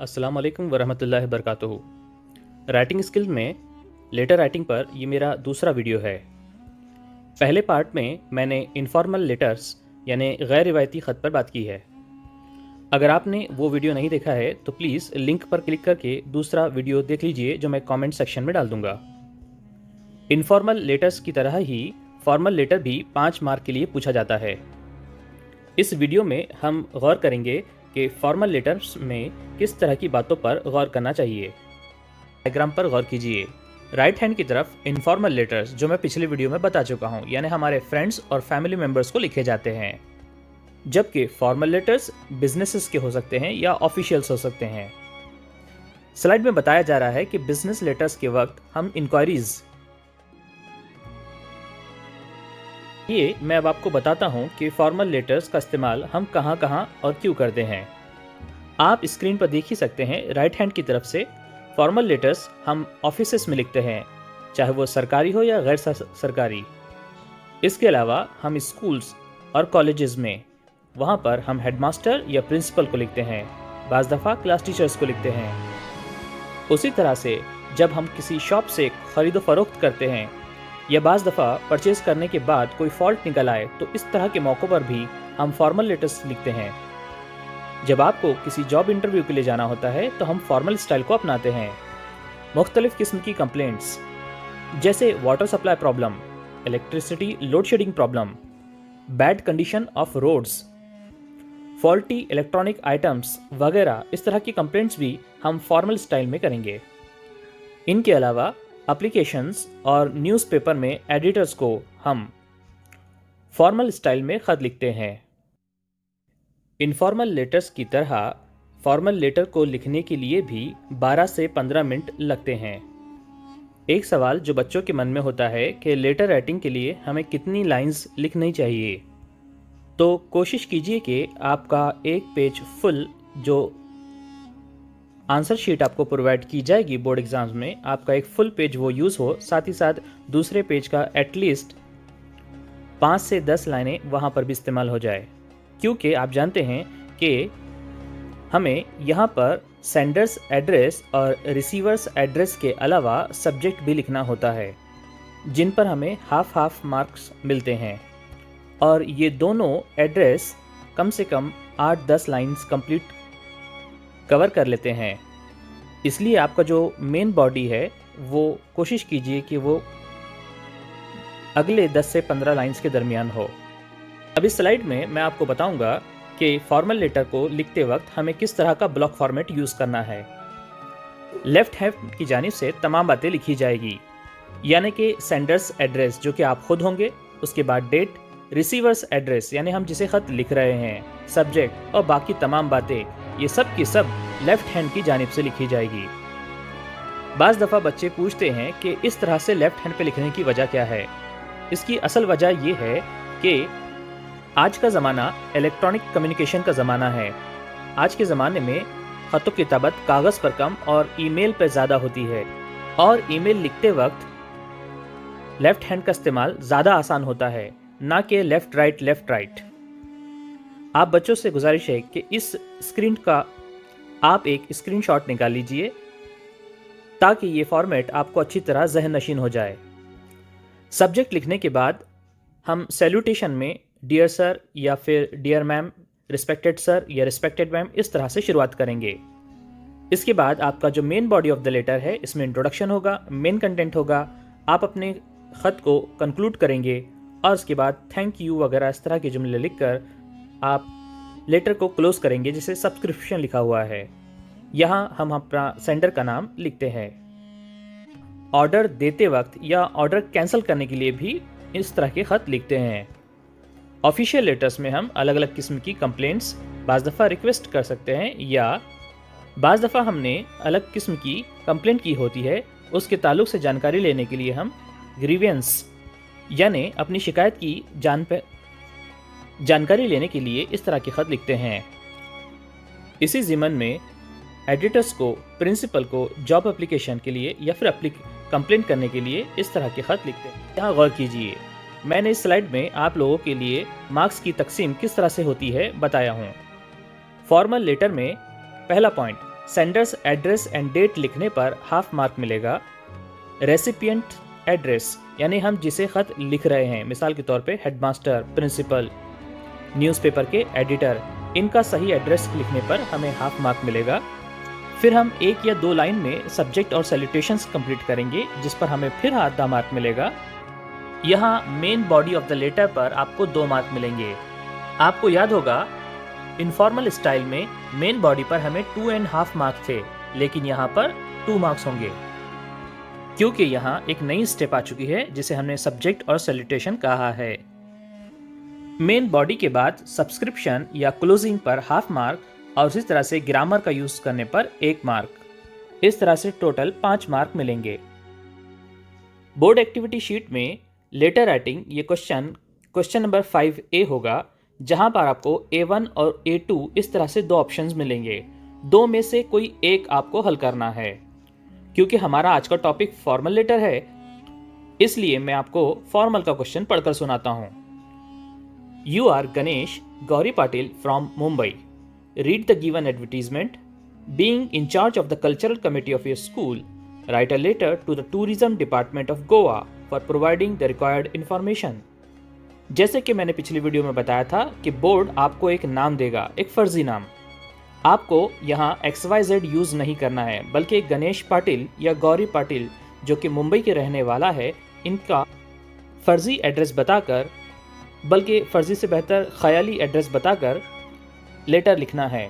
अस्सलाम वालेकुम वरहमतुल्लाहि वबरकातुहू। राइटिंग स्किल में लेटर राइटिंग पर ये मेरा दूसरा वीडियो है। पहले पार्ट में मैंने इनफॉर्मल लेटर्स यानी गैर रिवायती ख़त पर बात की है। अगर आपने वो वीडियो नहीं देखा है तो प्लीज़ लिंक पर क्लिक करके दूसरा वीडियो देख लीजिए जो मैं कमेंट सेक्शन में डाल दूंगा। इनफॉर्मल लेटर्स की तरह ही फॉर्मल लेटर भी 5 मार्क के लिए पूछा जाता है। इस वीडियो में हम गौर करेंगे कि फॉर्मल लेटर्स में किस तरह की बातों पर गौर करना चाहिए। डायग्राम पर गौर कीजिए। राइट हैंड की तरफ इनफॉर्मल लेटर्स जो मैं पिछले वीडियो में बता चुका हूँ, यानी हमारे फ्रेंड्स और फैमिली मेंबर्स को लिखे जाते हैं, जबकि फॉर्मल लेटर्स बिजनेसेस के हो सकते हैं या ऑफिशियल्स हो सकते हैं। स्लाइड में बताया जा रहा है कि बिजनेस लेटर्स के वक्त हम इंक्वायरीज, ये मैं अब आपको बताता हूं कि फॉर्मल लेटर्स का इस्तेमाल हम कहां कहां और क्यों करते हैं। आप स्क्रीन पर देख ही सकते हैं, राइट हैंड की तरफ से फॉर्मल लेटर्स हम ऑफिसेस में लिखते हैं, चाहे वो सरकारी हो या गैर सरकारी। इसके अलावा हम स्कूल्स और कॉलेजेस में, वहां पर हम हेडमास्टर या प्रिंसिपल को लिखते हैं, बाज़ दफ़ा क्लास टीचर्स को लिखते हैं। उसी तरह से जब हम किसी शॉप से खरीदो फरोख्त करते हैं या बाज़ दफ़ा परचेज करने के बाद कोई फॉल्ट निकल आए तो इस तरह के मौक़ों पर भी हम फॉर्मल लेटर्स लिखते हैं। जब आपको किसी जॉब इंटरव्यू के लिए जाना होता है तो हम फॉर्मल स्टाइल को अपनाते हैं। मुख्तलिफ़ किस्म की कंप्लेंट्स जैसे water supply problem, electricity load shedding problem, bad condition of roads, faulty electronic items वगैरह, इस तरह की कंप्लेंट्स भी हम फॉर्मल स्टाइल में करेंगे। इनके अलावा एप्लीकेशंस और न्यूज़पेपर में एडिटर्स को हम फॉर्मल स्टाइल में ख़त लिखते हैं। इनफॉर्मल लेटर्स की तरह फॉर्मल लेटर को लिखने के लिए भी 12 से 15 मिनट लगते हैं। एक सवाल जो बच्चों के मन में होता है कि लेटर राइटिंग के लिए हमें कितनी लाइंस लिखनी चाहिए, तो कोशिश कीजिए कि आपका एक पेज फुल, जो आंसर शीट आपको प्रोवाइड की जाएगी बोर्ड एग्जाम्स में, आपका एक फुल पेज वो यूज़ हो, साथ ही साथ दूसरे पेज का एटलीस्ट 5 से 10 लाइनें वहाँ पर भी इस्तेमाल हो जाए, क्योंकि आप जानते हैं कि हमें यहाँ पर सेंडर्स एड्रेस और रिसीवर्स एड्रेस के अलावा सब्जेक्ट भी लिखना होता है, जिन पर हमें हाफ मार्क्स मिलते हैं। और ये दोनों एड्रेस कम से कम 8-10 लाइन्स कंप्लीट कवर कर लेते हैं। इसलिए आपका जो मेन बॉडी है वो कोशिश कीजिए कि वो अगले 10 से 15 लाइंस के दरमियान हो। अब इस स्लाइड में मैं आपको बताऊंगा कि फॉर्मल लेटर को लिखते वक्त हमें किस तरह का ब्लॉक फॉर्मेट यूज़ करना है। लेफ्ट हैंड की जानिब से तमाम बातें लिखी जाएगी, यानी कि सेंडर्स एड्रेस जो कि आप खुद होंगे, उसके बाद डेट, रिसीवर्स एड्रेस यानी हम जिसे ख़त लिख रहे हैं, सब्जेक्ट और बाकी तमाम बातें, ये सब की सब लेफ्ट हैंड की जानिब से लिखी जाएगी। बाज़ दफ़ा बच्चे पूछते हैं कि इस तरह से लेफ्ट हैंड पे लिखने की वजह क्या है। इसकी असल वजह ये है कि आज का ज़माना इलेक्ट्रॉनिक कम्युनिकेशन का ज़माना है। आज के ज़माने में ख़त व किताबत कागज़ पर कम और ईमेल पर ज़्यादा होती है, और ईमेल लिखते वक्त लेफ्ट हैंड का इस्तेमाल ज़्यादा आसान होता है, ना कि लेफ़्ट राइट। आप बच्चों से गुजारिश है कि इस स्क्रीन का आप एक स्क्रीनशॉट निकाल लीजिए ताकि ये फॉर्मेट आपको अच्छी तरह ज़हन नशीन हो जाए। सब्जेक्ट लिखने के बाद हम सैल्यूटेशन में डियर सर या फिर डियर मैम, रिस्पेक्टेड सर या रिस्पेक्टेड मैम, इस तरह से शुरुआत करेंगे। इसके बाद आपका जो main body of the letter है, इसमें इंट्रोडक्शन होगा, मेन कंटेंट होगा, आप अपने ख़त को कंक्लूड करेंगे और उसके बाद थैंक यू वगैरह इस तरह के जुमले लिखकर आप लेटर को क्लोज करेंगे, जिसे सब्सक्रिप्शन लिखा हुआ है। यहाँ हम अपना सेंडर का नाम लिखते हैं। ऑर्डर देते वक्त या ऑर्डर कैंसिल करने के लिए भी इस तरह के ख़त लिखते हैं। ऑफिशियल लेटर्स में हम अलग अलग किस्म की कंप्लेंट्स, बाज़ दफ़ा रिक्वेस्ट कर सकते हैं, या बाज़ दफ़ा हमने अलग किस्म की कंप्लेंट की होती है, उसके ताल्लुक से जानकारी लेने के लिए हम ग्रीवेंस यानी अपनी शिकायत की जानकारी लेने के लिए इस तरह के ख़त लिखते हैं। इसी ज़िमन में एडिटर्स को, प्रिंसिपल को जॉब एप्लीकेशन के लिए या फिर कंप्लेंट करने के लिए इस तरह के ख़त लिखते हैं। यहाँ गौर कीजिए, मैंने इस स्लाइड में आप लोगों के लिए मार्क्स की तकसीम किस तरह से होती है बताया हूँ। फॉर्मल लेटर में पहला point, sender's address and date लिखने पर हाफ मार्क मिलेगा। रेसिपिएंट एड्रेस यानी हम जिसे खत लिख रहे हैं, मिसाल के तौर पे हेडमास्टर, प्रिंसिपल, न्यूज़पेपर के एडिटर, इनका सही एड्रेस लिखने पर हमें हाफ मार्क मिलेगा। फिर हम 1 या 2 लाइन में सब्जेक्ट और सैल्यूटेशंस कंप्लीट करेंगे, जिस पर हमें फिर आधा मार्क मिलेगा। यहाँ main body of the letter पर आपको 2 मार्क मिलेंगे। आपको याद होगा इनफॉर्मल स्टाइल में मेन बॉडी पर हमें 2.5 मार्क्स थे, लेकिन यहाँ पर 2 मार्क्स होंगे, क्योंकि यहाँ एक नई स्टेप आ चुकी है जिसे हमने सब्जेक्ट और सैल्यूटेशन कहा है। मेन बॉडी के बाद सब्सक्रिप्शन या क्लोजिंग पर हाफ मार्क और इसी तरह से ग्रामर का यूज करने पर 1 मार्क। इस तरह से टोटल 5 मार्क मिलेंगे। बोर्ड एक्टिविटी शीट में लेटर राइटिंग ये क्वेश्चन नंबर 5A होगा, जहां पर आपको A1 और A2 इस तरह से 2 ऑप्शंस मिलेंगे। 2 में से कोई एक आपको हल करना है। क्योंकि हमारा आज का टॉपिक फॉर्मल लेटर है, इसलिए मैं आपको फॉर्मल का क्वेश्चन पढ़कर सुनाता हूं। You are Ganesh Gauri Patil from Mumbai. Read the given advertisement. Being in charge of the cultural committee of your school, write a letter to the tourism department of Goa for providing the required information. जैसे कि मैंने पिछली video में बताया था कि board आपको एक नाम देगा, एक फर्जी नाम। आपको यहाँ XYZ यूज नहीं करना है, बल्कि गणेश पाटिल या गौरी पाटिल जो कि मुंबई के रहने वाला है, इनका फर्जी एड्रेस बताकर, बल्कि फर्जी से बेहतर ख्याली एड्रेस बताकर लेटर लिखना है।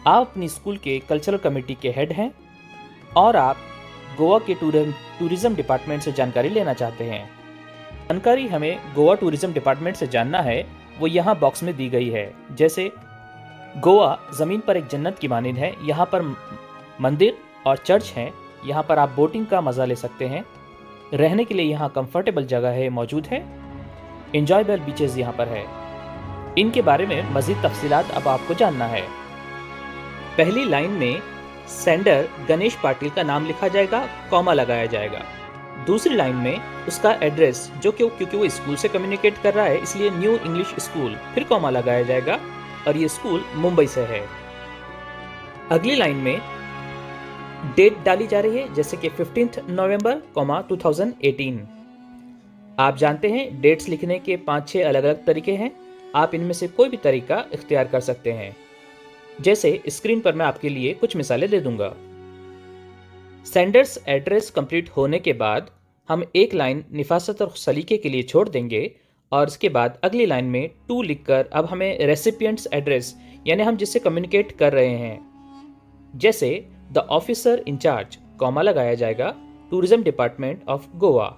आप अपनी स्कूल के कल्चरल कमेटी के हेड हैं और आप गोवा के टूरिज्म डिपार्टमेंट से जानकारी लेना चाहते हैं। जानकारी हमें गोवा टूरिज्म डिपार्टमेंट से जानना है, वो यहाँ बॉक्स में दी गई है। जैसे गोवा ज़मीन पर एक जन्नत की मानिंद है, यहाँ पर मंदिर और चर्च हैं, यहाँ पर आप बोटिंग का मज़ा ले सकते हैं, रहने के लिए यहाँ कंफर्टेबल जगह है मौजूद है, इंजॉयबल बीचेस यहाँ पर है। इनके बारे में मज़ीद तफसीलात अब आपको जानना है। पहली लाइन में सेंडर गणेश पाटिल का नाम लिखा जाएगा, कॉमा लगाया जाएगा। दूसरी लाइन में उसका एड्रेस, जो कि क्योंकि वो स्कूल से कम्युनिकेट कर रहा है इसलिए न्यू इंग्लिश स्कूल, फिर कॉमा लगाया जाएगा और ये स्कूल मुंबई से है। अगली लाइन में डेट डाली जा रही है, जैसे कि 15 नवंबर 2018। आप जानते हैं डेट्स लिखने के 5-6 अलग अलग तरीके हैं। आप इनमें से कोई भी तरीका इख्तियार कर सकते हैं। जैसे स्क्रीन पर मैं आपके लिए कुछ मिसालें दे दूंगा। सेंडर्स एड्रेस कंप्लीट होने के बाद हम एक लाइन निफासत और सलीके के लिए छोड़ देंगे और इसके बाद अगली लाइन में 2 लिखकर अब हमें रेसिपिएंट्स एड्रेस यानी हम जिससे कम्युनिकेट कर रहे हैं, जैसे द ऑफिसर इंचार्ज, कॉमा लगाया जाएगा, टूरिज्म डिपार्टमेंट ऑफ गोवा।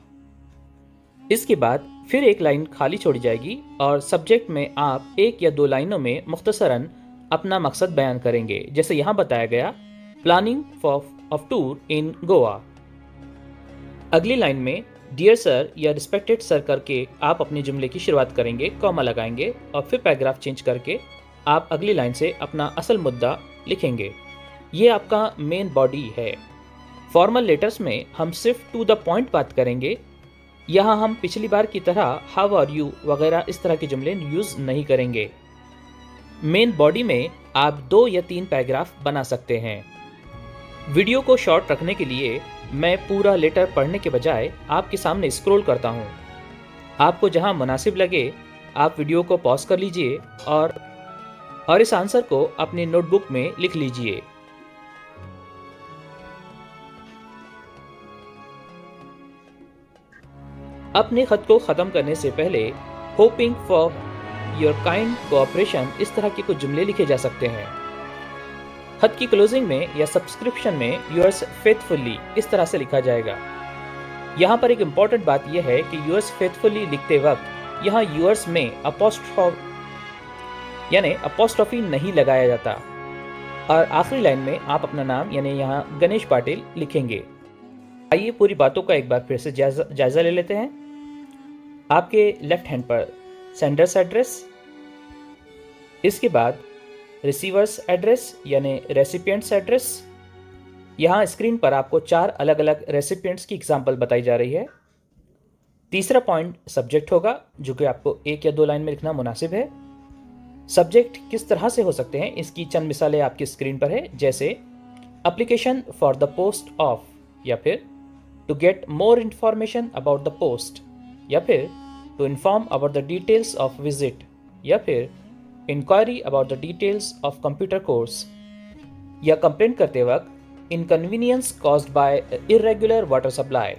इसके बाद फिर एक लाइन खाली छोड़ी जाएगी और सब्जेक्ट में आप 1 या 2 लाइनों में मुख्तसरन अपना मकसद बयान करेंगे, जैसे यहाँ बताया गया, planning of tour in Goa. अगली लाइन में डियर सर या रिस्पेक्टेड सर करके आप अपने जुमले की शुरुआत करेंगे, कॉमा लगाएंगे और फिर पैराग्राफ चेंज करके आप अगली लाइन से अपना असल मुद्दा लिखेंगे। ये आपका मेन बॉडी है। फॉर्मल लेटर्स में हम सिर्फ टू द पॉइंट बात करेंगे। यहाँ हम पिछली बार की तरह हाउ आर यू वगैरह इस तरह के जुमले यूज नहीं करेंगे। मेन बॉडी में आप 2 या 3 पैराग्राफ बना सकते हैं। वीडियो को शॉर्ट रखने के लिए मैं पूरा लेटर पढ़ने के बजाय आपके सामने स्क्रॉल करता हूँ। आपको जहाँ मुनासिब लगे आप वीडियो को पॉज कर लीजिए और इस आंसर को अपनी नोटबुक में लिख लीजिए। अपने खत को ख़त्म करने से पहले hoping for your kind cooperation इस तरह के कुछ जुमले लिखे जा सकते हैं। खत की क्लोजिंग में या सब्सक्रिप्शन में योर्स फेथफुली इस तरह से लिखा जाएगा। यहाँ पर एक इम्पॉर्टेंट बात यह है कि योर्स फेथफुली लिखते वक्त यहाँ योर्स में अपोस्ट्रोफी नहीं लगाया जाता और आखिरी लाइन में आप अपना नाम यानी यहाँ गणेश पाटिल लिखेंगे। आइए पूरी बातों का एक बार फिर से जायजा ले लेते हैं। आपके लेफ्ट हैंड पर सेंडर्स एड्रेस, इसके बाद रिसीवर्स एड्रेस यानी रेसिपिएंट्स एड्रेस। यहाँ स्क्रीन पर आपको 4 अलग अलग रेसिपिएंट्स की एग्जांपल बताई जा रही है। तीसरा पॉइंट सब्जेक्ट होगा जो कि आपको 1 या 2 लाइन में लिखना मुनासिब है। सब्जेक्ट किस तरह से हो सकते हैं, इसकी चंद मिसालें आपकी स्क्रीन पर है, जैसे application for the post of, या फिर to get more information about the post, या फिर to inform about the details of visit, या फिर inquiry about the details of computer course, या कंप्लेंट करते वक्त inconvenience caused by irregular water supply,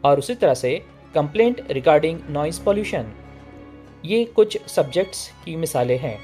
और उसी तरह से कंप्लेंट रिगार्डिंग नॉइस पॉल्यूशन। ये कुछ सब्जेक्ट्स की मिसालें हैं।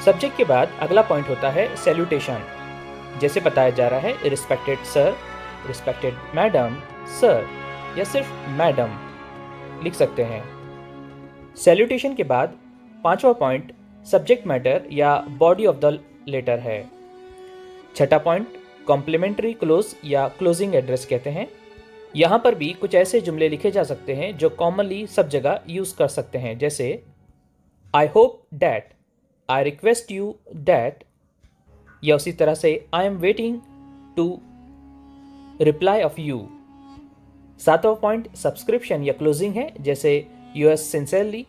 सब्जेक्ट के बाद अगला पॉइंट होता है सैल्यूटेशन। जैसे बताया जा रहा है, respected sir, respected madam, sir, या सिर्फ मैडम लिख सकते हैं। सैल्यूटेशन के बाद पांचवा पॉइंट सब्जेक्ट मैटर या बॉडी ऑफ द लेटर है। छठा पॉइंट कॉम्प्लीमेंट्री क्लोज या क्लोजिंग एड्रेस कहते हैं। यहाँ पर भी कुछ ऐसे जुमले लिखे जा सकते हैं जो कॉमनली सब जगह यूज़ कर सकते हैं, जैसे I hope that, I request you that, या उसी तरह से I am waiting to reply of you. सातवां पॉइंट सब्सक्रिप्शन या क्लोजिंग है, जैसे yours sincerely,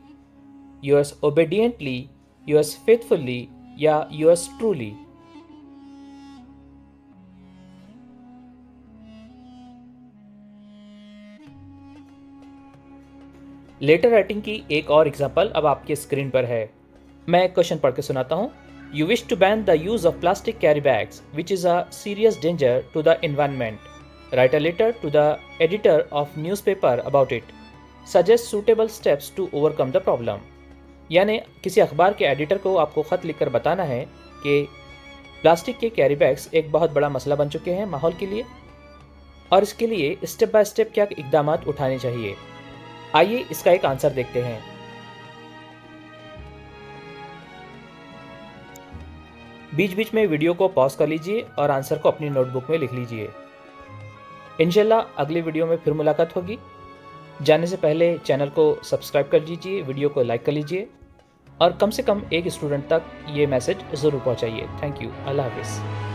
yours obediently, yours faithfully, या यूएस ट्रूली। लेटर राइटिंग की एक और एग्जांपल अब आपके स्क्रीन पर है। मैं क्वेश्चन पढ़ के सुनाता हूँ। You wish to ban the use of plastic carry bags which is a serious danger to the environment. Write a letter to the editor of newspaper about it. Suggest suitable steps to overcome the problem. यानी किसी अखबार के editor को आपको ख़त लिखकर बताना है कि प्लास्टिक के कैरी बैग्स एक बहुत बड़ा मसला बन चुके हैं माहौल के लिए, और इसके लिए स्टेप बाय स्टेप क्या इकदाम उठाने चाहिए। आइए इसका एक आंसर देखते हैं। बीच बीच में वीडियो को पॉज कर लीजिए और आंसर को अपनी नोटबुक में लिख लीजिए। इंशाल्लाह अगली वीडियो में फिर मुलाकात होगी। जाने से पहले चैनल को सब्सक्राइब कर लीजिए, वीडियो को लाइक कर लीजिए, और कम से कम एक स्टूडेंट तक ये मैसेज ज़रूर पहुंचाइए। Thank you. अल्लाह हाफिज़।